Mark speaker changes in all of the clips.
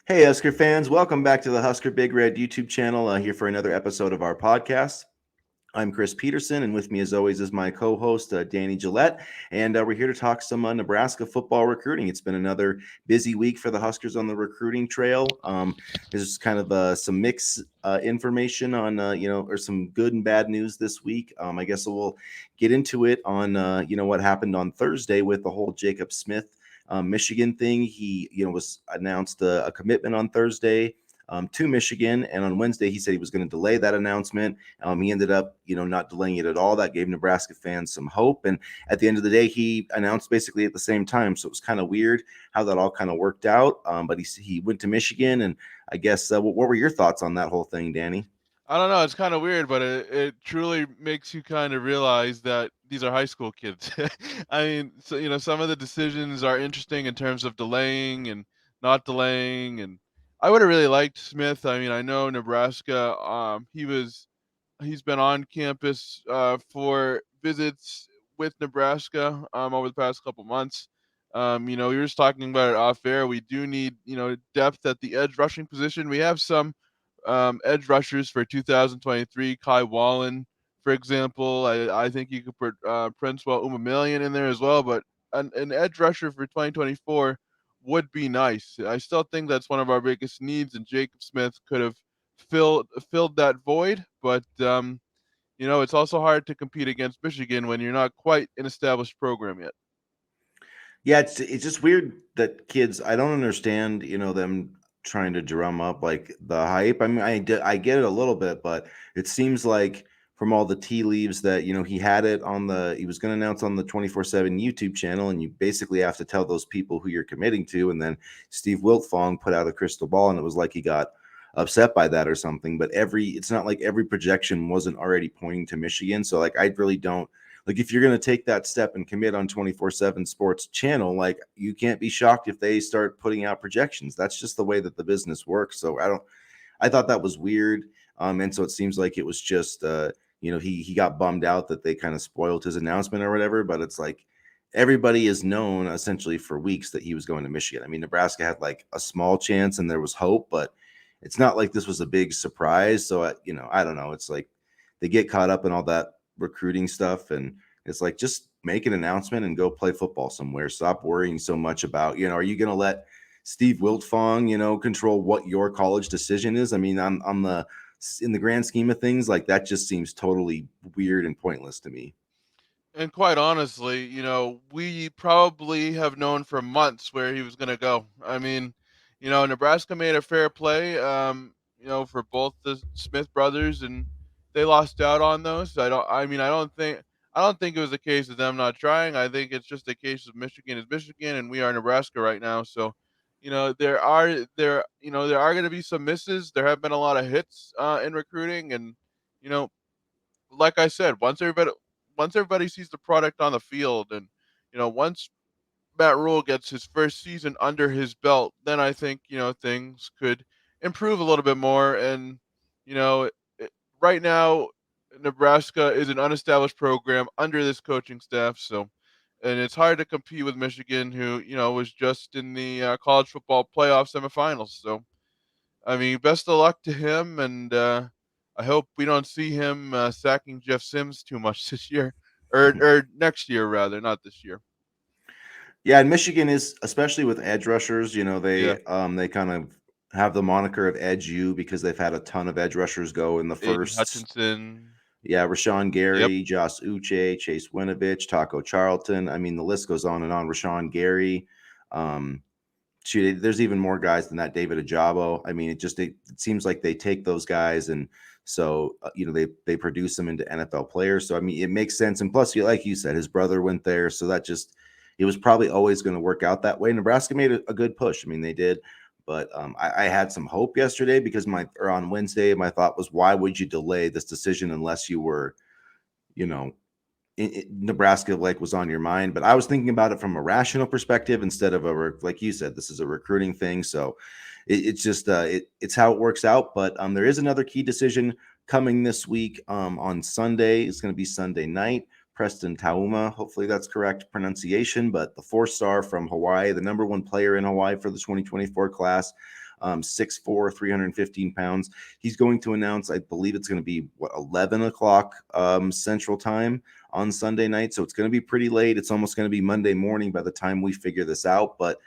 Speaker 1: Hey, Husker fans, welcome back to the Husker Big Red YouTube channel. Here for another episode of our podcast. I'm Chris Peterson, and with me, as always, is my co host, Danny Gillette. And we're here to talk some Nebraska football recruiting. It's been another busy week for the Huskers on the recruiting trail. There's kind of some mixed information on, or some good and bad news this week. I guess we'll get into it on, what happened on Thursday with the whole Jacob Smith Michigan thing. He, was announced a commitment on Thursday to Michigan, and on Wednesday he said he was going to delay that announcement. He ended up, not delaying it at all. That gave Nebraska fans some hope, and at the end of the day, he announced basically at the same time. So it was kind of weird how that all kind of worked out. But he went to Michigan, and I guess what were your thoughts on that whole thing, Danny?
Speaker 2: I don't know. It's kind of weird, but it truly makes you kind of realize that these are high school kids. I mean, so some of the decisions are interesting in terms of delaying and not delaying. And I would have really liked Smith. I mean, I know Nebraska. He's been on campus for visits with Nebraska over the past couple months. We were just talking about it off air. We do need depth at the edge rushing position. We have some edge rushers for 2023. Kai Wallen, for example. I think you could put Princewell Umamillion in there as well, but an edge rusher for 2024 would be nice. I still think that's one of our biggest needs, and Jacob Smith could have filled that void. But it's also hard to compete against Michigan when you're not quite an established program yet.
Speaker 1: Yeah, it's just weird that kids. I don't understand, them trying to drum up like the hype. I mean, I get it a little bit, but it seems like from all the tea leaves that he had it on he was going to announce on the 24/7 YouTube channel, and you basically have to tell those people who you're committing to. And then Steve Wiltfong put out a crystal ball, and it was like he got upset by that or something. But it's not like every projection wasn't already pointing to Michigan. So like I really don't like if you're going to take that step and commit on 24/7 sports channel, like you can't be shocked if they start putting out projections. That's just the way that the business works. So I thought that was weird. And so it seems like it was just he got bummed out that they kind of spoiled his announcement or whatever. But it's like everybody is known essentially for weeks that he was going to Michigan. I mean, Nebraska had like a small chance and there was hope, but it's not like this was a big surprise. So I don't know. It's like they get caught up in all that recruiting stuff, and it's like just make an announcement and go play football somewhere. Stop worrying so much about, are you going to let Steve Wiltfong, control what your college decision is? I mean, on the in the grand scheme of things, like that just seems totally weird and pointless to me.
Speaker 2: And quite honestly, we probably have known for months where he was going to go. I mean, Nebraska made a fair play, for both the Smith brothers, and they lost out on those. I don't think it was a case of them not trying. I think it's just a case of Michigan is Michigan, and we are Nebraska right now. So, there are going to be some misses. There have been a lot of hits in recruiting, and you know, like I said, once everybody sees the product on the field, and once Matt Rule gets his first season under his belt, then I think things could improve a little bit more. And you know, it, right now, Nebraska is an unestablished program under this coaching staff, so and it's hard to compete with Michigan, who was just in the college football playoff semifinals. So I mean, best of luck to him, and I hope we don't see him sacking Jeff Sims too much this year, or next year rather, not this year.
Speaker 1: Yeah, and Michigan is especially with edge rushers.
Speaker 2: Yeah,
Speaker 1: They kind of have the moniker of Edge U because they've had a ton of edge rushers go in the
Speaker 2: Aiden
Speaker 1: first.
Speaker 2: Hutchinson.
Speaker 1: Yeah, Rashawn
Speaker 2: Yep.
Speaker 1: Gary, Josh Uche, Chase Winovich, Taco Charlton. I mean, the list goes on and on. Rashawn Gary. Um, shoot, there's even more guys than that. David Ajabo. I mean, it seems like they take those guys and so they produce them into NFL players. So I mean, it makes sense. And plus, like you said, his brother went there, so that just it was probably always going to work out that way. Nebraska made a good push. I mean, they did. But I had some hope yesterday because on Wednesday, my thought was, why would you delay this decision unless you were, you know, Nebraska like was on your mind? But I was thinking about it from a rational perspective instead of like you said, this is a recruiting thing. So it's just it's how it works out. But there is another key decision coming this week on Sunday. It's going to be Sunday night. Preston Tauma, hopefully that's correct pronunciation, but the 4-star from Hawaii, the number one player in Hawaii for the 2024 class. 6'4", 315 pounds. He's going to announce, I believe it's going to be 11 o'clock Central Time on Sunday night. So it's going to be pretty late. It's almost going to be Monday morning by the time we figure this out. But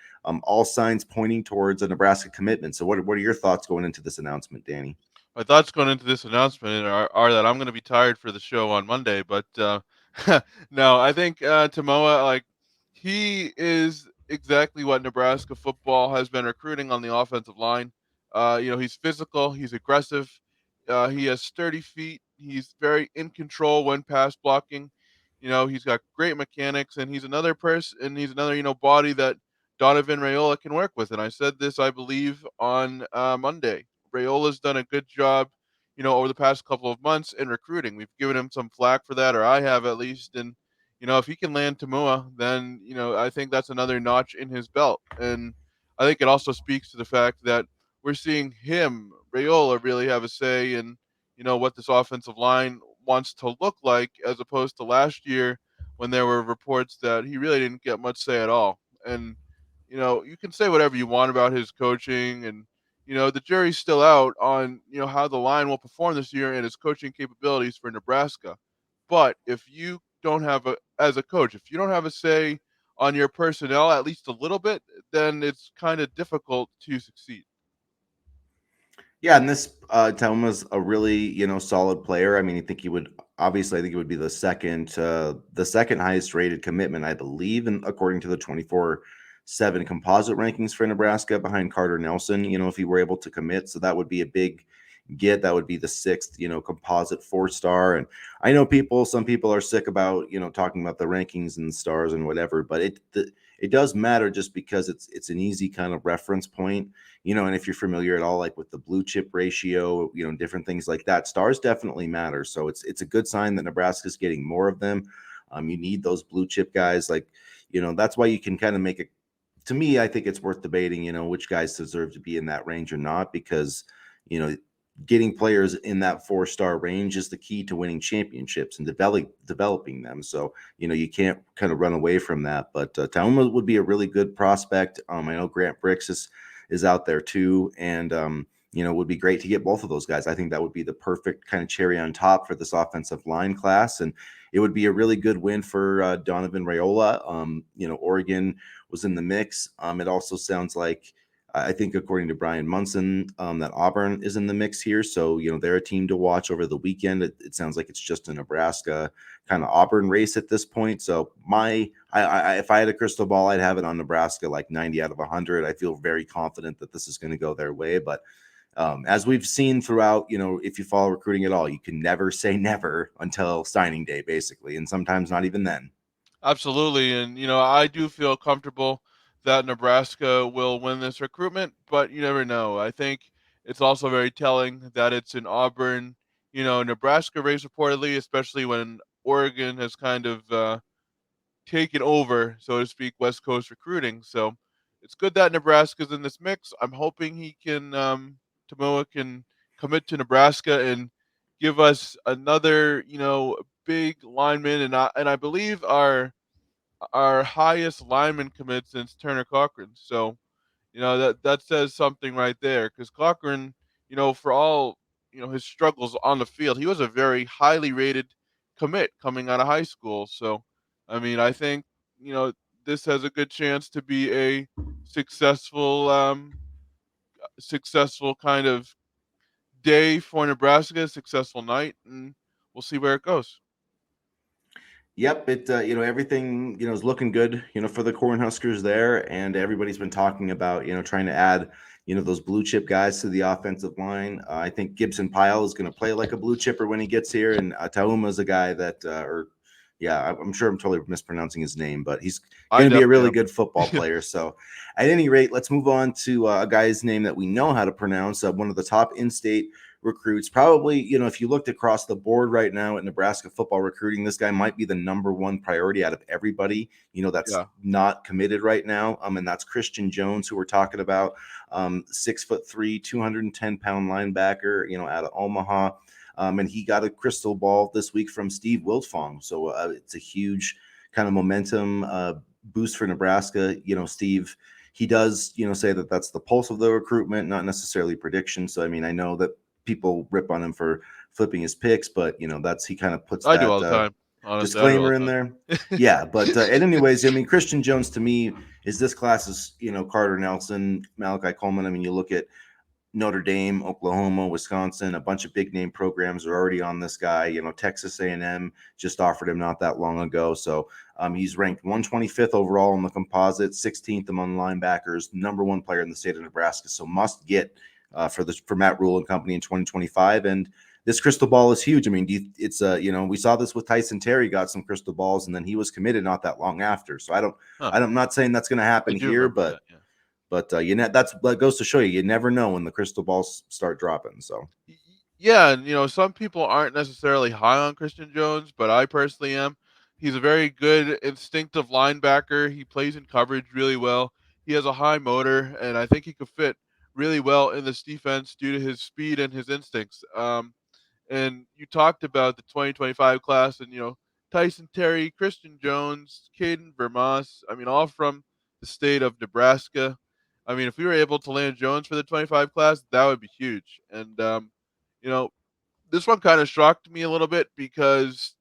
Speaker 1: all signs pointing towards a Nebraska commitment. So what are your thoughts going into this announcement, Danny?
Speaker 2: My thoughts going into this announcement are that I'm going to be tired for the show on Monday, but no, I think Tamoa, like, he is exactly what Nebraska football has been recruiting on the offensive line. He's physical, he's aggressive, he has sturdy feet, he's very in control when pass blocking. He's got great mechanics, and he's another person, and he's another body that Donovan Raiola can work with. And I said this, I believe, on Monday. Raiola's done a good job, over the past couple of months in recruiting. We've given him some flack for that, or I have at least. And if he can land Tamua, then I think that's another notch in his belt. And I think it also speaks to the fact that we're seeing him, Raiola, really have a say in what this offensive line wants to look like, as opposed to last year when there were reports that he really didn't get much say at all. And you can say whatever you want about his coaching, and the jury's still out on how the line will perform this year and his coaching capabilities for Nebraska. But if you don't have as a coach, if you don't have a say on your personnel at least a little bit, then it's kind of difficult to succeed.
Speaker 1: Yeah, and this Tom was a really solid player. I mean, I think he would obviously. I think it would be the second highest rated commitment, I believe, and according to the 24/7 composite rankings for Nebraska, behind Carter Nelson. If he were able to commit, so that would be a big get. That would be the sixth composite 4-star. And I know some people are sick about talking about the rankings and stars and whatever, but it does matter just because it's an easy kind of reference point. And if you're familiar at all, like with the blue chip ratio, different things like that, stars definitely matter. So it's a good sign that Nebraska's getting more of them. You need those blue chip guys, like, that's why you can kind of make it. To me, I think it's worth debating, which guys deserve to be in that range or not, because, you know, getting players in that 4-star range is the key to winning championships and developing them. So, you can't kind of run away from that. But Talma would be a really good prospect. I know Grant Brix is out there too. And, it would be great to get both of those guys. I think that would be the perfect kind of cherry on top for this offensive line class. And it would be a really good win for Donovan Raiola. Oregon was in the mix. It also sounds like, I think, according to Brian Munson, that Auburn is in the mix here. So, they're a team to watch over the weekend. It sounds like it's just a Nebraska kind of Auburn race at this point. So if I had a crystal ball, I'd have it on Nebraska like 90 out of 100. I feel very confident that this is going to go their way. But as we've seen throughout, if you follow recruiting at all, you can never say never until signing day, basically. And sometimes not even then.
Speaker 2: Absolutely. And, I do feel comfortable that Nebraska will win this recruitment, but you never know. I think it's also very telling that it's an Auburn, Nebraska race reportedly, especially when Oregon has kind of taken over, so to speak, West Coast recruiting. So it's good that Nebraska's in this mix. I'm hoping Tamoa can commit to Nebraska and give us another, big lineman. And I believe our highest lineman commit since Turner Cochran. So, that says something right there, because Cochran, for all his struggles on the field, he was a very highly rated commit coming out of high school. So, I mean, I think you know this has a good chance to be a successful, successful kind of day for Nebraska, successful night, and we'll see where it goes.
Speaker 1: Yep, it everything is looking good for the Cornhuskers there, and everybody's been talking about trying to add those blue chip guys to the offensive line. I think Gibson Pyle is going to play like a blue chipper when he gets here, and Tauma is a guy that, I'm sure I'm totally mispronouncing his name, but he's
Speaker 2: I
Speaker 1: going to be a
Speaker 2: definitely
Speaker 1: really good football
Speaker 2: am.
Speaker 1: player. So, at any rate, let's move on to a guy's name that we know how to pronounce. One of the top in-state recruits. Probably, if you looked across the board right now at Nebraska football recruiting, this guy might be the number one priority out of everybody, that's
Speaker 2: Yeah.
Speaker 1: not committed right now. And that's Christian Jones, who we're talking about. 6'3", 210-pound linebacker, out of Omaha. And he got a crystal ball this week from Steve Wiltfong. So it's a huge kind of momentum boost for Nebraska. Steve, he does, say that that's the pulse of the recruitment, not necessarily prediction. So, I mean, I know that people rip on him for flipping his picks, but that's he kind of puts
Speaker 2: I do
Speaker 1: that
Speaker 2: all the time. Honestly, I do all
Speaker 1: disclaimer in
Speaker 2: the
Speaker 1: there.
Speaker 2: time.
Speaker 1: Yeah, but and anyways, I mean, Christian Jones to me is this class's, Carter Nelson, Malachi Coleman. I mean, you look at Notre Dame, Oklahoma, Wisconsin, a bunch of big name programs are already on this guy. Texas A&M just offered him not that long ago. So he's ranked 125th overall in the composite, 16th among linebackers, number one player in the state of Nebraska. So must get for Matt Rule and company in 2025. And this crystal ball is huge. I mean, it's we saw this with Tyson Terry, got some crystal balls, and then he was committed not that long after. So
Speaker 2: Huh.
Speaker 1: I'm not saying that's going to
Speaker 2: I
Speaker 1: happen
Speaker 2: do
Speaker 1: here,
Speaker 2: remember
Speaker 1: but
Speaker 2: that. Yeah.
Speaker 1: that goes to show you never know when the crystal balls start dropping. So
Speaker 2: Yeah, and some people aren't necessarily high on Christian Jones, but I personally am. He's a very good instinctive linebacker. He plays in coverage really well. He has a high motor, and I think he could fit really well in this defense due to his speed and his instincts. And you talked about the 2025 class, and Tyson Terry, Christian Jones, Caden Vermas. I mean, all from the state of Nebraska. I mean, if we were able to land Jones for the 25 class, that would be huge. And you know, this one kind of shocked me a little bit because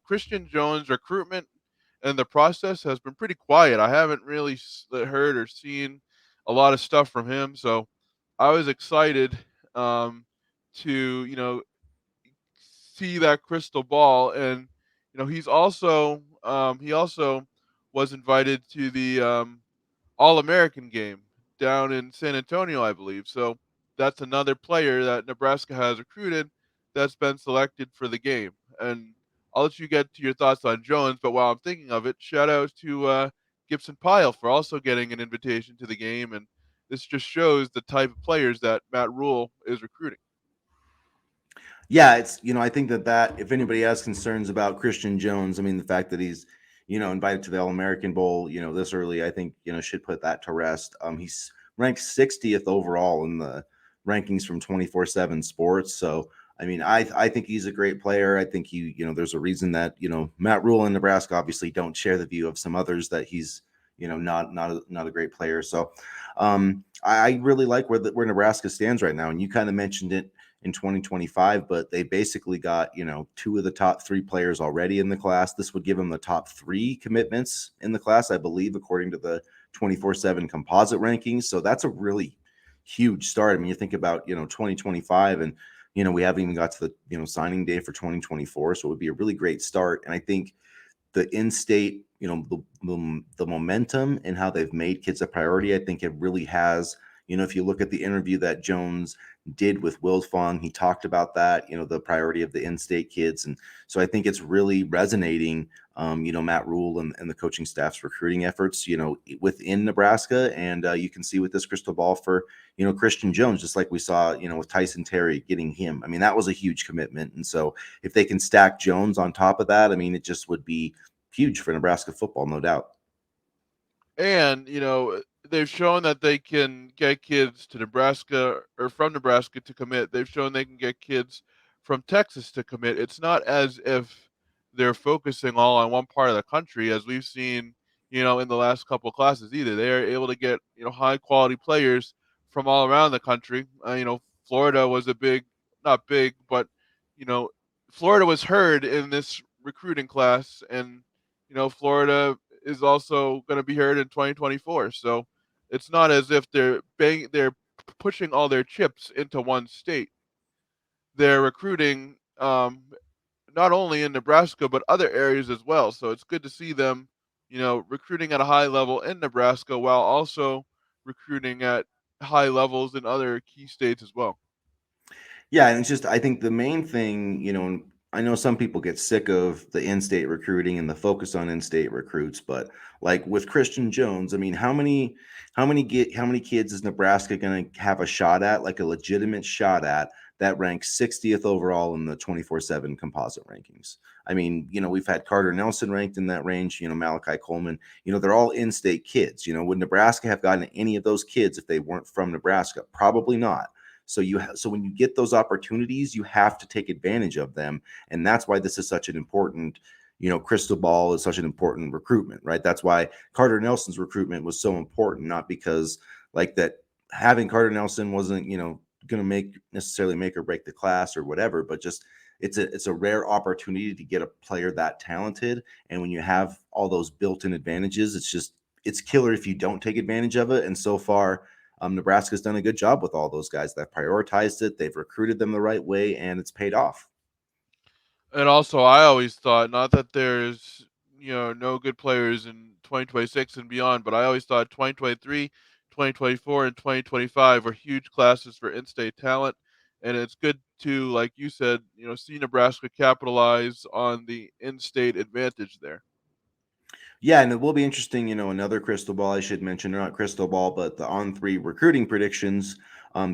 Speaker 2: Christian Jones' recruitment and the process has been pretty quiet. I haven't really heard or seen a lot of stuff from him, so I was excited to see that crystal ball. And he also was invited to the All American game down in San Antonio, I believe. So that's another player that Nebraska has recruited that's been selected for the game. And I'll let you get to your thoughts on Jones, but while I'm thinking of it, shout out to Gibson Pyle for also getting an invitation to the game. And this just shows the type of players that Matt Rule is recruiting.
Speaker 1: yeah, it's I think that if anybody has concerns about Christian Jones, I mean the fact that he's invited to the All American Bowl this early, I think should put that to rest. He's ranked 60th overall in the rankings from 24/7 Sports. So I mean, I think he's a great player. I think there's a reason that Matt Rule and Nebraska obviously don't share the view of some others that he's not a great player. So I really like where Nebraska stands right now, and you kind of mentioned it in 2025, but they basically got, two of the top three players already in the class. This would give them the top three commitments in the class, I believe, according to the 24/7 composite rankings. So that's a really huge start. I mean, you think about, 2025 and, we haven't even got to the, signing day for 2024. So it would be a really great start. And I think the in-state, the momentum and how they've made kids a priority, I think it really has. If you look at the interview that Jones did with Will Fong, he talked about that, the priority of the in-state kids. And so I think it's really resonating, Matt Rule and the coaching staff's recruiting efforts, within Nebraska. And you can see with this crystal ball for, Christian Jones, just like we saw, with Tyson Terry getting him. I mean, that was a huge commitment. And so if they can stack Jones on top of that, I mean, it just would be huge for Nebraska football, no doubt.
Speaker 2: And, they've shown that they can get kids to Nebraska or from Nebraska to commit. They've shown they can get kids from Texas to commit. It's not as if they're focusing all on one part of the country, as we've seen, in the last couple of classes either. They are able to get, high quality players from all around the country. Florida was not big, but, you know, Florida was heard in this recruiting class. And, Florida is also going to be heard in 2024. So it's not as if they're pushing all their chips into one state. They're recruiting not only in Nebraska but other areas as well. So it's good to see them, recruiting at a high level in Nebraska while also recruiting at high levels in other key states as well.
Speaker 1: Yeah, and it's just I think the main thing, I know some people get sick of the in-state recruiting and the focus on in-state recruits, but like with Christian Jones, I mean, how many kids is Nebraska going to have a shot at, like a legitimate shot at that ranks 60th overall in the 24/7 composite rankings? I mean, we've had Carter Nelson ranked in that range, Malachi Coleman, they're all in-state kids. Would Nebraska have gotten any of those kids if they weren't from Nebraska? Probably not. So when you get those opportunities, you have to take advantage of them, and that's why this is such an important, crystal ball is such an important recruitment, right? That's why Carter Nelson's recruitment was so important, not because like that having Carter Nelson wasn't, going to make or break the class or whatever, but just it's a rare opportunity to get a player that talented. And when you have all those built-in advantages, it's killer if you don't take advantage of it. And so far, Nebraska's done a good job with all those guys. They've prioritized it, they've recruited them the right way, and it's paid off.
Speaker 2: And also, I always thought, not that there's, no good players in 2026 and beyond, but I always thought 2023, 2024, and 2025 were huge classes for in-state talent. And it's good to, like you said, see Nebraska capitalize on the in-state advantage there.
Speaker 1: Yeah, and it will be interesting. Another crystal ball I should mention, or not crystal ball, but the on 3 recruiting predictions.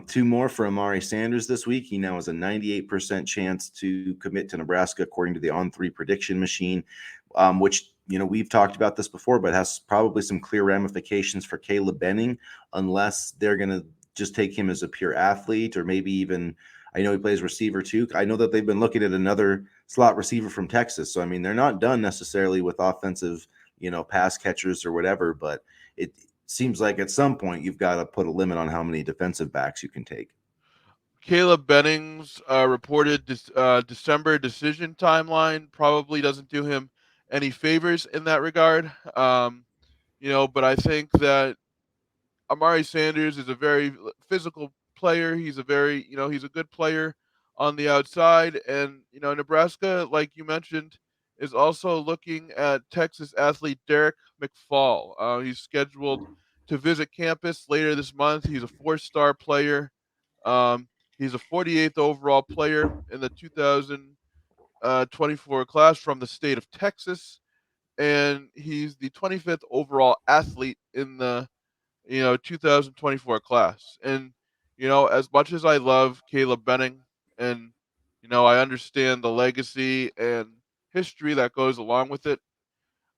Speaker 1: Two more for Amari Sanders this week. He now has a 98% chance to commit to Nebraska, according to the on 3 prediction machine, which, we've talked about this before, but has probably some clear ramifications for Caleb Benning, unless they're going to just take him as a pure athlete, or maybe even, I know he plays receiver too. I know that they've been looking at another slot receiver from Texas. So, I mean, they're not done necessarily with offensive pass catchers or whatever, but it seems like at some point you've got to put a limit on how many defensive backs you can take.
Speaker 2: Caleb Benning's reported December decision timeline probably doesn't do him any favors in that regard. But I think that Amari Sanders is a very physical player. He's a good player on the outside. And, Nebraska, like you mentioned, is also looking at Texas athlete Derek McFall. He's scheduled to visit campus later this month. He's a 4-star player. Um, he's a 48th overall player in the 2024 class from the state of Texas. And he's the 25th overall athlete in the 2024 class. And, as much as I love Caleb Benning and, I understand the legacy and history that goes along with it,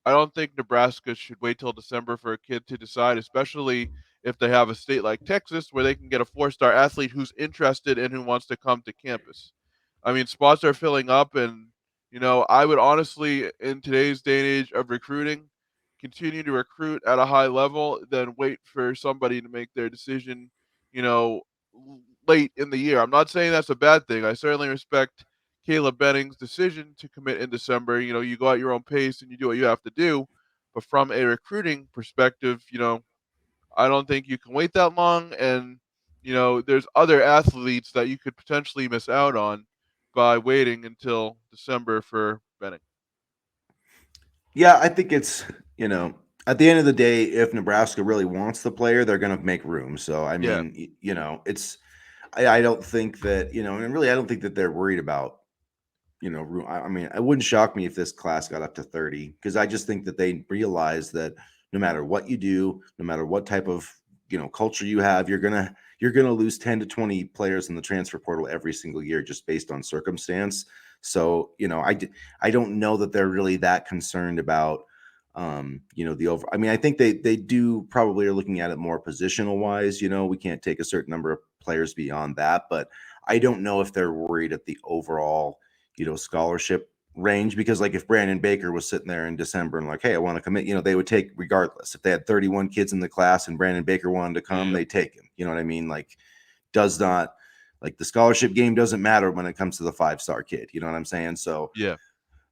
Speaker 2: I don't think Nebraska should wait till December for a kid to decide, especially if they have a state like Texas where they can get a 4-star athlete who's interested and who wants to come to campus. I mean, spots are filling up, and I would honestly, in today's day and age of recruiting, continue to recruit at a high level than wait for somebody to make their decision, you know, late in the year. I'm not saying that's a bad thing. I certainly respect Caleb Benning's decision to commit in December. You go at your own pace and you do what you have to do. But from a recruiting perspective, I don't think you can wait that long. And, there's other athletes that you could potentially miss out on by waiting until December for Benning.
Speaker 1: Yeah, I think it's, at the end of the day, if Nebraska really wants the player, they're going to make room. So, I
Speaker 2: Yeah.
Speaker 1: mean, I don't think that, and really, I don't think that they're worried about, room. I mean, it wouldn't shock me if this class got up to 30, because I just think that they realize that no matter what you do, no matter what type of, culture you have, you're gonna lose 10 to 20 players in the transfer portal every single year just based on circumstance. So, I don't know that they're really that concerned about the over. I mean, I think they do probably are looking at it more positional wise. We can't take a certain number of players beyond that, but I don't know if they're worried at the overall, scholarship range, because like if Brandon Baker was sitting there in December and like, hey, I want to commit, they would take regardless. If they had 31 kids in the class and Brandon Baker wanted to come,
Speaker 2: Yeah.
Speaker 1: they take him. You know what I mean? Like, does not like the scholarship game doesn't matter when it comes to the 5-star kid. You know what I'm saying? So,
Speaker 2: Yeah.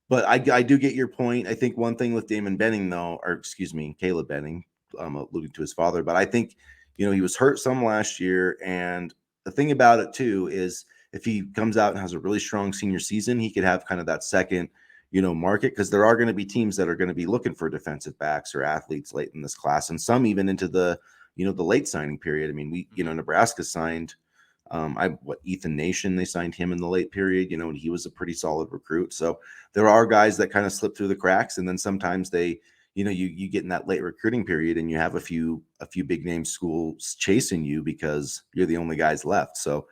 Speaker 1: but I do get your point. I think one thing with Damon Benning, though, or excuse me, Caleb Benning, alluding to his father, but I think, he was hurt some last year. And the thing about it, too, is if he comes out and has a really strong senior season, he could have kind of that second, market, because there are going to be teams that are going to be looking for defensive backs or athletes late in this class, and some even into the, the late signing period. I mean,
Speaker 2: Mhm.
Speaker 1: Nebraska signed Ethan Nation, they signed him in the late period, and he was a pretty solid recruit. So there are guys that kind of slip through the cracks, and then sometimes they, you get in that late recruiting period and you have a few big name schools chasing you because you're the only guys left. So,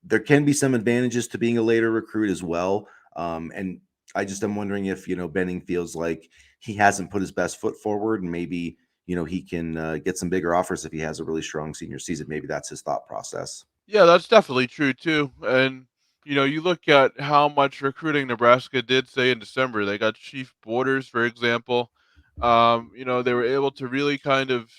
Speaker 1: there can be some advantages to being a later recruit as well. And I just am wondering if, Benning feels like he hasn't put his best foot forward, and maybe he can get some bigger offers if he has a really strong senior season. Maybe that's his thought process.
Speaker 2: Yeah, that's definitely true too. And You look at how much recruiting Nebraska did say in December. They got Chief Borders, for example. They were able to really kind of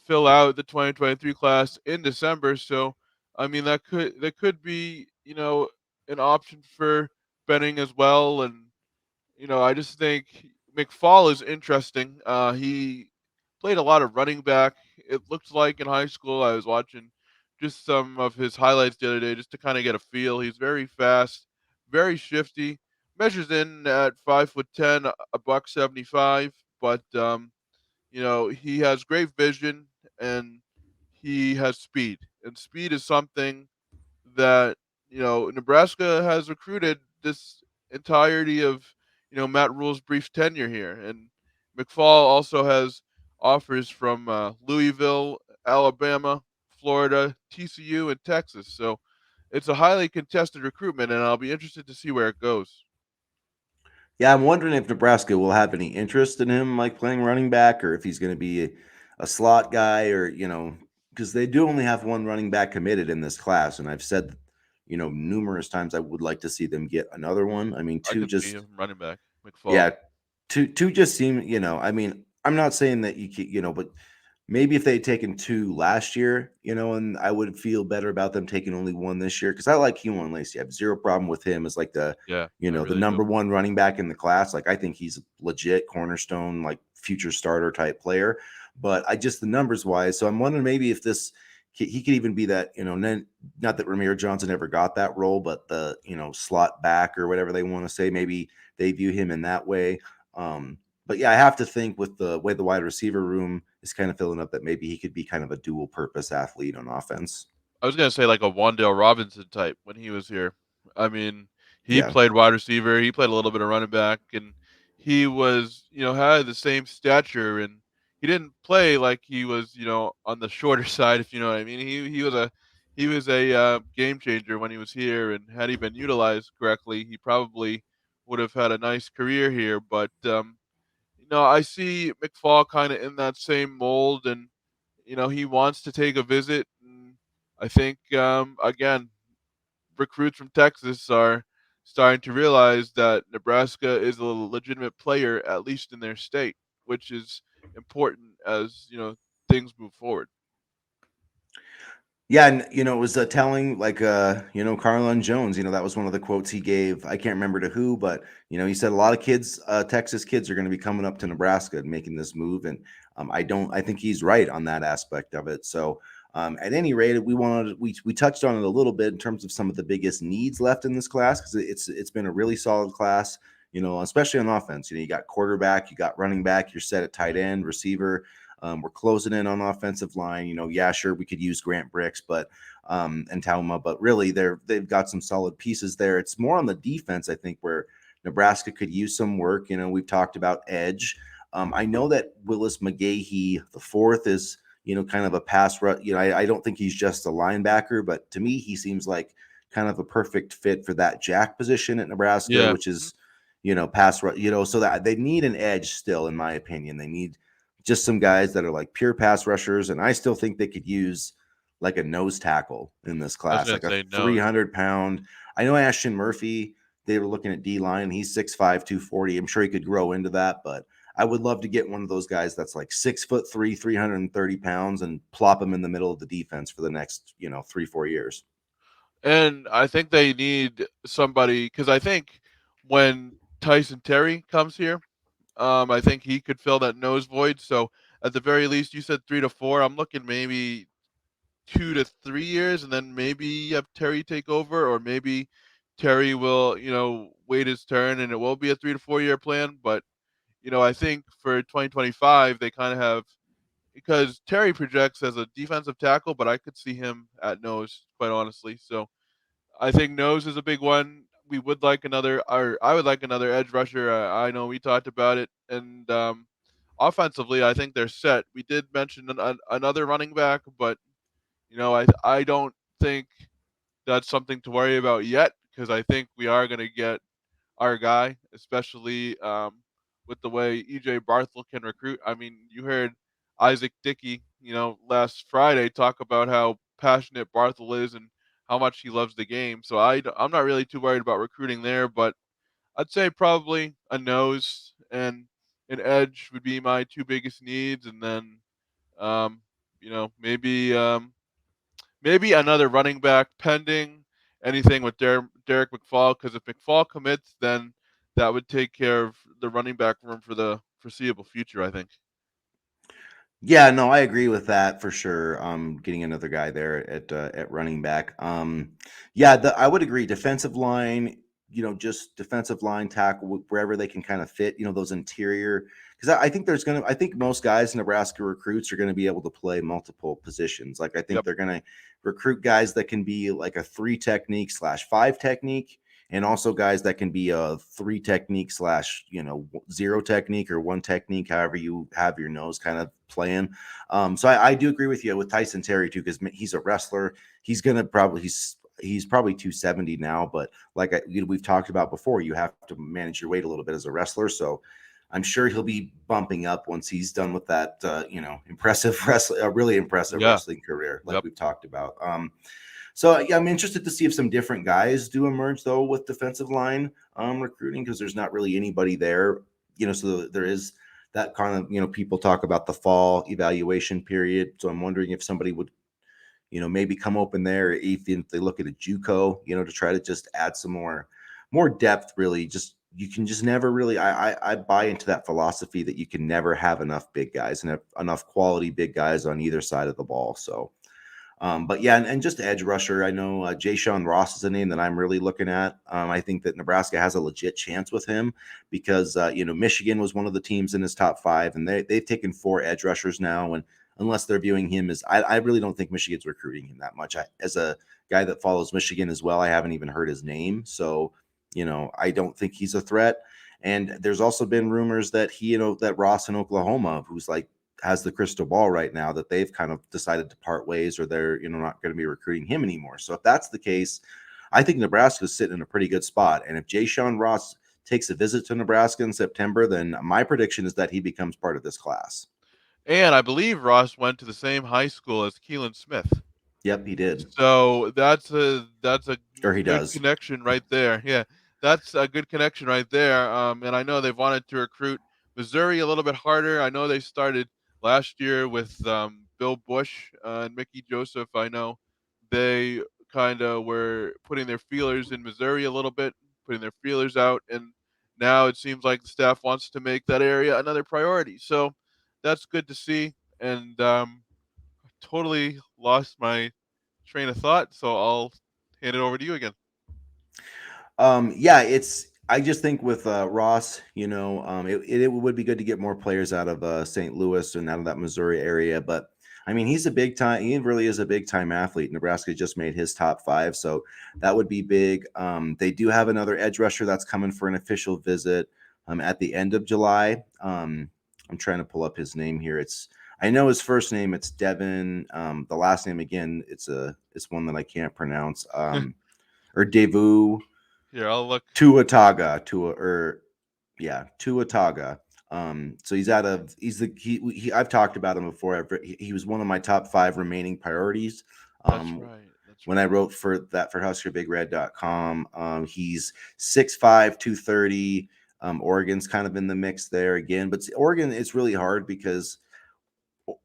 Speaker 2: fill out the 2023 class in December. So, I mean, that could be an option for Benning as well. And I just think McFall is interesting. He played a lot of running back. It looked like in high school. I was watching just some of his highlights the other day just to kind of get a feel. He's very fast, very shifty. Measures in at 5'10", a buck 75, but he has great vision and he has speed. And speed is something that Nebraska has recruited this entirety of Matt Rule's brief tenure here, and McFall also has offers from Louisville, Alabama, Florida, TCU, and Texas. So it's a highly contested recruitment, and I'll be interested to see where it goes.
Speaker 1: Yeah, I'm wondering if Nebraska will have any interest in him, like playing running back, or if he's going to be a slot guy, or because they do only have one running back committed in this class, and I've said, numerous times I would like to see them get another one. I mean,
Speaker 2: I
Speaker 1: two
Speaker 2: could see
Speaker 1: just
Speaker 2: him running back McFall.
Speaker 1: yeah, two just seem, I mean, I'm not saying that but maybe if they'd taken two last year, and I would feel better about them taking only one this year because I like Hewlin Lacey. I have zero problem with him as like
Speaker 2: Yeah, I
Speaker 1: the
Speaker 2: really do.
Speaker 1: number one running back in the class. Like I think he's a legit cornerstone, like future starter type player. But I just the numbers wise, so I'm wondering maybe if he could even be that, not that Ramir Johnson ever got that role, but the slot back or whatever they want to say. Maybe they view him in that way. Um, but yeah, I have to think with the way the wide receiver room is kind of filling up that maybe he could be kind of a dual purpose athlete on offense.
Speaker 2: I was gonna say like a Wandale Robinson type when he was here. I mean, he
Speaker 1: Yeah.
Speaker 2: played wide receiver, he played a little bit of running back, and he was, had the same stature, and he didn't play like he was, on the shorter side, if you know what I mean. He was a game changer when he was here, and had he been utilized correctly, he probably would have had a nice career here. But I see McFall kind of in that same mold, and he wants to take a visit. And I think again, recruits from Texas are starting to realize that Nebraska is a legitimate player, at least in their state, which is important as things move forward.
Speaker 1: Yeah, and it was telling, like Carlon Jones. That was one of the quotes he gave. I can't remember to who, but he said a lot of kids, Texas kids, are going to be coming up to Nebraska and making this move, and I don't. I think he's right on that aspect of it. So, at any rate, we touched on it a little bit in terms of some of the biggest needs left in this class because it's been a really solid class. Especially on offense. You got quarterback, you got running back, you're set at tight end, receiver. We're closing in on offensive line. Yeah, sure, we could use Grant Bricks, but and Talma, but really they've got some solid pieces there. It's more on the defense, I think, where Nebraska could use some work. We've talked about edge. I know that Willis McGahee the fourth is kind of a pass rush. I don't think he's just a linebacker, but to me he seems like kind of a perfect fit for that jack position at Nebraska,
Speaker 2: Yeah.
Speaker 1: which is pass rush. So that they need an edge still, in my opinion. They need just some guys that are like pure pass rushers. And I still think they could use like a nose tackle in this
Speaker 2: I was
Speaker 1: class,
Speaker 2: gonna
Speaker 1: like a
Speaker 2: say nose.
Speaker 1: 300-pound. I know Ashton Murphy, they were looking at D line. He's 6'5, 240. I'm sure he could grow into that, but I would love to get one of those guys that's like 6'3", 330 pounds and plop him in the middle of the defense for the next, 3-4 years.
Speaker 2: And I think they need somebody because I think when Tyson Terry comes here, I think he could fill that nose void. So at the very least, you said 3 to 4. I'm looking maybe 2 to 3 years, and then maybe have Terry take over, or maybe Terry will, wait his turn, and it will be a 3 to 4 year plan. But I think for 2025, they kind of have because Terry projects as a defensive tackle, but I could see him at nose, quite honestly. So I think nose is a big one. We would like another, or I would like another edge rusher. I know we talked about it, and offensively, I think they're set. We did mention another running back, but I don't think that's something to worry about yet because I think we are going to get our guy, especially with the way EJ Barthel can recruit. I mean, you heard Isaac Dickey, last Friday talk about how passionate Barthel is and how much he loves the game. So I'm not really too worried about recruiting there, but I'd say probably a nose and an edge would be my two biggest needs, and then um, maybe another running back pending anything with Derek McFall. Because if McFall commits, then that would take care of the running back room for the foreseeable future, I think.
Speaker 1: Yeah, no, I agree with that for sure. Getting another guy there at running back. Yeah, I would agree. Defensive line, just defensive line tackle wherever they can kind of fit. Those interior, because I think I think most guys Nebraska recruits are going to be able to play multiple positions. Like I think
Speaker 2: Yep.
Speaker 1: they're going to recruit guys that can be like a 3 technique/5 technique, and also guys that can be a 3 technique/0 technique or 1 technique, however you have your nose kind of playing. So I do agree with you with Tyson Terry too, because he's a wrestler. He's probably 270 now, but like we've talked about before, you have to manage your weight a little bit as a wrestler. So I'm sure he'll be bumping up once he's done with that, impressive wrestling, a really impressive
Speaker 2: Yeah.
Speaker 1: wrestling career, like
Speaker 2: Yep.
Speaker 1: we've talked about. So yeah, I'm interested to see if some different guys do emerge though with defensive line recruiting, because there's not really anybody there. So there is that kind of, people talk about the fall evaluation period. So I'm wondering if somebody would, maybe come open there, if they look at a JUCO, to try to just add some more depth. Really, just you can just never really. I buy into that philosophy that you can never have enough big guys and enough quality big guys on either side of the ball. So. But yeah, and just edge rusher, I know Jay Sean Ross is a name that I'm really looking at. I think that Nebraska has a legit chance with him because Michigan was one of the teams in his top 5, and they've taken 4 edge rushers now. And unless they're viewing him as, I really don't think Michigan's recruiting him that much. As a guy that follows Michigan as well, I haven't even heard his name, so I don't think he's a threat. And there's also been rumors that that Ross in Oklahoma, who's like has the crystal ball right now, that they've kind of decided to part ways, or they're not going to be recruiting him anymore. So if that's the case, I think Nebraska's sitting in a pretty good spot. And if Jay Sean Ross takes a visit to Nebraska in September, then my prediction is that he becomes part of this class.
Speaker 2: And I believe Ross went to the same high school as Keelan Smith.
Speaker 1: Yep, he did.
Speaker 2: So that's a
Speaker 1: Or he
Speaker 2: good
Speaker 1: does.
Speaker 2: connection right there. Yeah, that's a good connection right there. And I know they've wanted to recruit Missouri a little bit harder. I know they started last year with Bill Bush and Mickey Joseph. I know they kind of were putting their feelers in Missouri a little bit, putting their feelers out, and now it seems like the staff wants to make that area another priority. So that's good to see. And totally lost my train of thought, so I'll hand it over to you again.
Speaker 1: Yeah, I just think with Ross, it would be good to get more players out of St. Louis and out of that Missouri area. But I mean, he's a big time. He really is a big time athlete. Nebraska just made his top 5, so that would be big. They do have another edge rusher that's coming for an official visit at the end of July. I'm trying to pull up his name here. I know his first name. It's Devin. The last name again, it's one that I can't pronounce. Or Devu.
Speaker 2: Here, I'll look.
Speaker 1: Tuataga, Tuataga. So I've talked about him before. He was one of my top 5 remaining priorities.
Speaker 2: That's
Speaker 1: Um,
Speaker 2: right. That's
Speaker 1: when I
Speaker 2: right.
Speaker 1: wrote for HuskerBigRed.com, he's 6'5", 230. Oregon's kind of in the mix there again, but Oregon, it's really hard because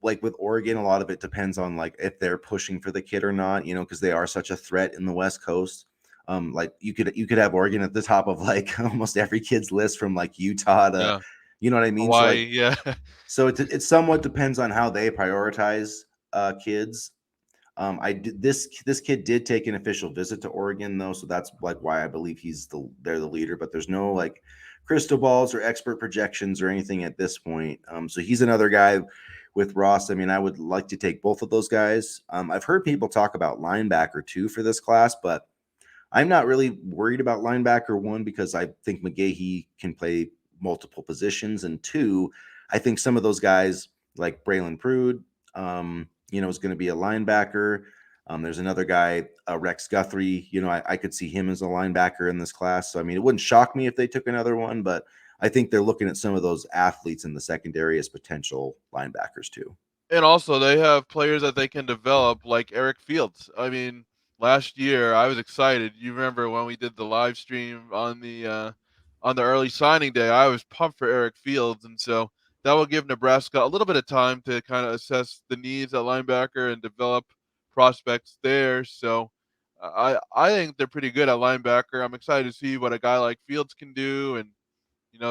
Speaker 1: like with Oregon, a lot of it depends on like if they're pushing for the kid or not, because they are such a threat in the West Coast. Like you could have Oregon at the top of like almost every kid's list, from like Utah to,
Speaker 2: Yeah.
Speaker 1: you know what I mean? So
Speaker 2: Hawaii,
Speaker 1: like,
Speaker 2: yeah.
Speaker 1: it somewhat depends on how they prioritize kids. This kid did take an official visit to Oregon though, so that's like why I believe they're the leader. But there's no like crystal balls or expert projections or anything at this point. So he's another guy with Ross. I mean, I would like to take both of those guys. I've heard people talk about linebacker too for this class, but I'm not really worried about linebacker, one, because I think McGahee can play multiple positions, and two, I think some of those guys like Braylon Prude, is going to be a linebacker. There's another guy, Rex Guthrie. I could see him as a linebacker in this class. So I mean, it wouldn't shock me if they took another one, but I think they're looking at some of those athletes in the secondary as potential linebackers too.
Speaker 2: And also they have players that they can develop like Eric Fields. I mean, last year I was excited. You remember when we did the live stream on the early signing day? I was pumped for Eric Fields, and so that will give Nebraska a little bit of time to kind of assess the needs at linebacker and develop prospects there. So I think they're pretty good at linebacker. I'm excited to see what a guy like Fields can do, and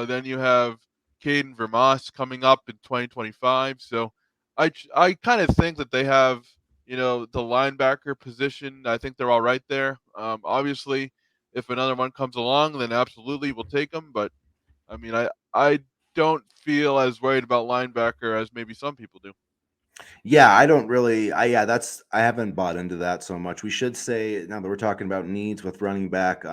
Speaker 2: then you have Caden Vermas coming up in 2025. So I kind of think that they have, the linebacker position. I think they're all right there. Obviously, if another one comes along, then absolutely we'll take them. But I mean, I don't feel as worried about linebacker as maybe some people do.
Speaker 1: Yeah, I don't really. I haven't bought into that so much. We should say now that we're talking about needs with running back,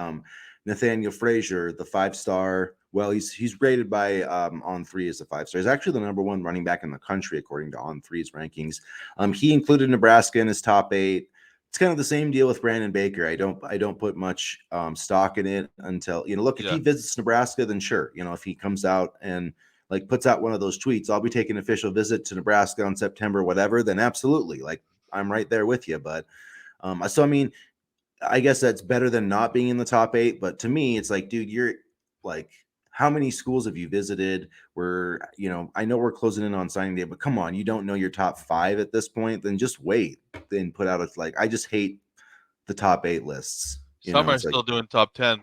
Speaker 1: Nathaniel Frazier, the 5-star. Well, he's rated by On Three as a 5-star. He's actually the number one running back in the country according to On Three's rankings. He included Nebraska in his top 8. It's kind of the same deal with Brandon Baker. I don't put much stock in it until look, if
Speaker 2: Yeah.
Speaker 1: he visits Nebraska, then sure. If he comes out and like puts out one of those tweets, I'll be taking an official visit to Nebraska on September, whatever, then absolutely. Like I'm right there with you. But so I mean, I guess that's better than not being in the top 8. But to me, it's like, dude, you're like, how many schools have you visited? I know we're closing in on signing day, but come on, you don't know your top 5 at this point, then just wait. Then put out I just hate the top 8 lists.
Speaker 2: Some are
Speaker 1: It's like,
Speaker 2: still doing top 10.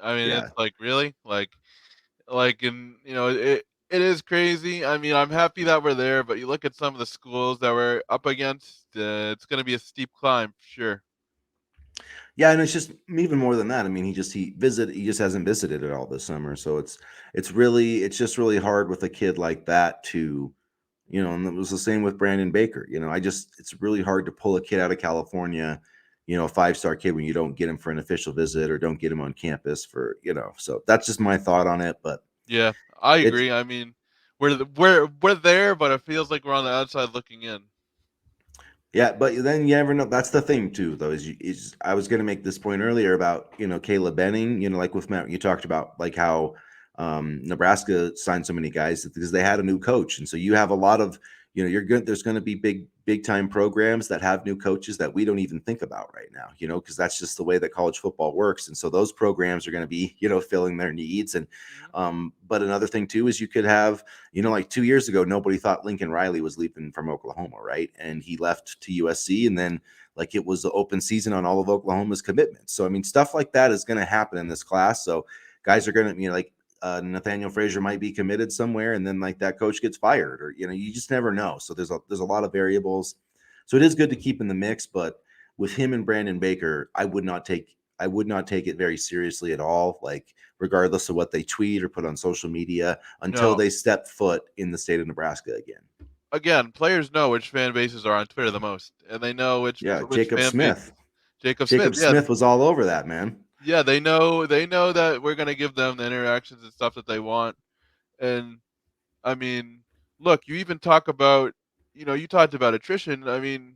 Speaker 2: I mean,
Speaker 1: yeah.
Speaker 2: it's like really and it is crazy. I mean, I'm happy that we're there, but you look at some of the schools that we're up against, it's going to be a steep climb for sure.
Speaker 1: Yeah, and it's just even more than that. I mean, he just hasn't visited it all this summer. So it's just really hard with a kid like that to, and it was the same with Brandon Baker. It's really hard to pull a kid out of California, a 5-star kid when you don't get him for an official visit or don't get him on campus so that's just my thought on it. But
Speaker 2: Yeah, I
Speaker 1: it's
Speaker 2: agree. I mean, we're there, but it feels like we're on the outside looking in.
Speaker 1: Yeah, but then you never know. That's the thing too, though. Is I was going to make this point earlier about Caleb Benning. Like with Matt, you talked about like how Nebraska signed so many guys because they had a new coach, and so you have a lot of you're good. There's going to be big time programs that have new coaches that we don't even think about right now. Because that's just the way that college football works, and so those programs are going to be filling their needs. And
Speaker 2: Mhm.
Speaker 1: but another thing too is you could have like 2 years ago, nobody thought Lincoln Riley was leaving from Oklahoma, right? And he left to USC, and then like it was the open season on all of Oklahoma's commitments. So I mean, stuff like that is going to happen in this class. So guys are going to, like Nathaniel Frazier might be committed somewhere, and then like that coach gets fired, or you just never know. So there's a lot of variables. So it is good to keep in the mix, but with him and Brandon Baker, I would not take it very seriously at all. Like regardless of what they tweet or put on social media until
Speaker 2: No,
Speaker 1: they step foot in the state of Nebraska again.
Speaker 2: again, players know which fan bases are on Twitter the most, and they know
Speaker 1: Yeah,
Speaker 2: which
Speaker 1: Jacob
Speaker 2: fan base.
Speaker 1: Smith.
Speaker 2: Jacob Smith,
Speaker 1: Jacob
Speaker 2: yeah,
Speaker 1: Smith was all over that, man.
Speaker 2: yeah, they know that we're gonna give them the interactions and stuff that they want, and I mean, look, you even talk about, you talked about attrition. I mean,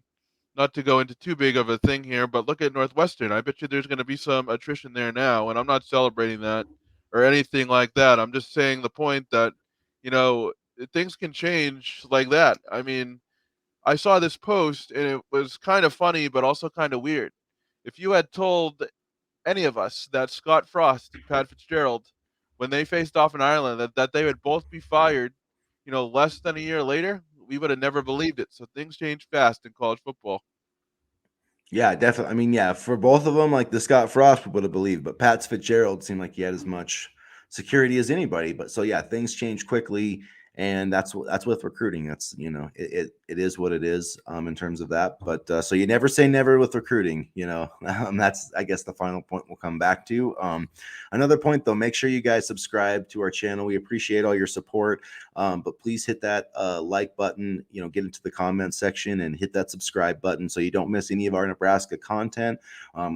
Speaker 2: not to go into too big of a thing here, but look at Northwestern. I bet you there's going to be some attrition there now, and I'm not celebrating that or anything like that. I'm just saying the point that, you know, things can change like that. I mean, I saw this post and it was kind of funny, but also kind of weird. If you had told any of us that Scott Frost and Pat Fitzgerald, when they faced off in Ireland, that they would both be fired, less than a year later, we would have never believed it. So things change fast in college football.
Speaker 1: Yeah, definitely. I mean, yeah, for both of them, like the Scott Frost would have believed, but Pat Fitzgerald seemed like he had as much security as anybody. But so yeah, things change quickly, and that's with recruiting. That's it is what it is in terms of that. But so you never say never with recruiting. That's I guess the final point we'll come back to. Another point though, make sure you guys subscribe to our channel. We appreciate all your support. But please hit that like button, get into the comments section and hit that subscribe button so you don't miss any of our Nebraska content.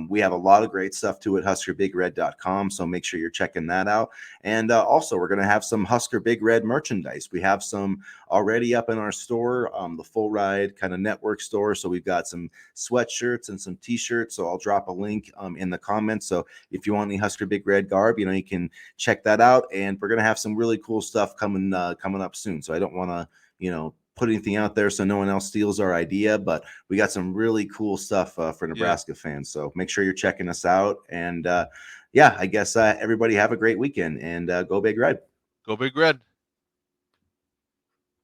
Speaker 1: We have a lot of great stuff too at huskerbigred.com, so make sure you're checking that out. And also, we're going to have some Husker Big Red merchandise. We have some already up in our store, the Full Ride kind of network store. So we've got some sweatshirts and some t-shirts. So I'll drop a link in the comments. So if you want any Husker Big Red garb, you can check that out. And we're going to have some really cool stuff coming up soon. So I don't want to, put anything out there so no one else steals our idea, but we got some really cool stuff for
Speaker 2: Yeah.
Speaker 1: Nebraska fans. So make sure you're checking us out. And yeah, I guess everybody have a great weekend and go Big Red.
Speaker 2: Go Big Red.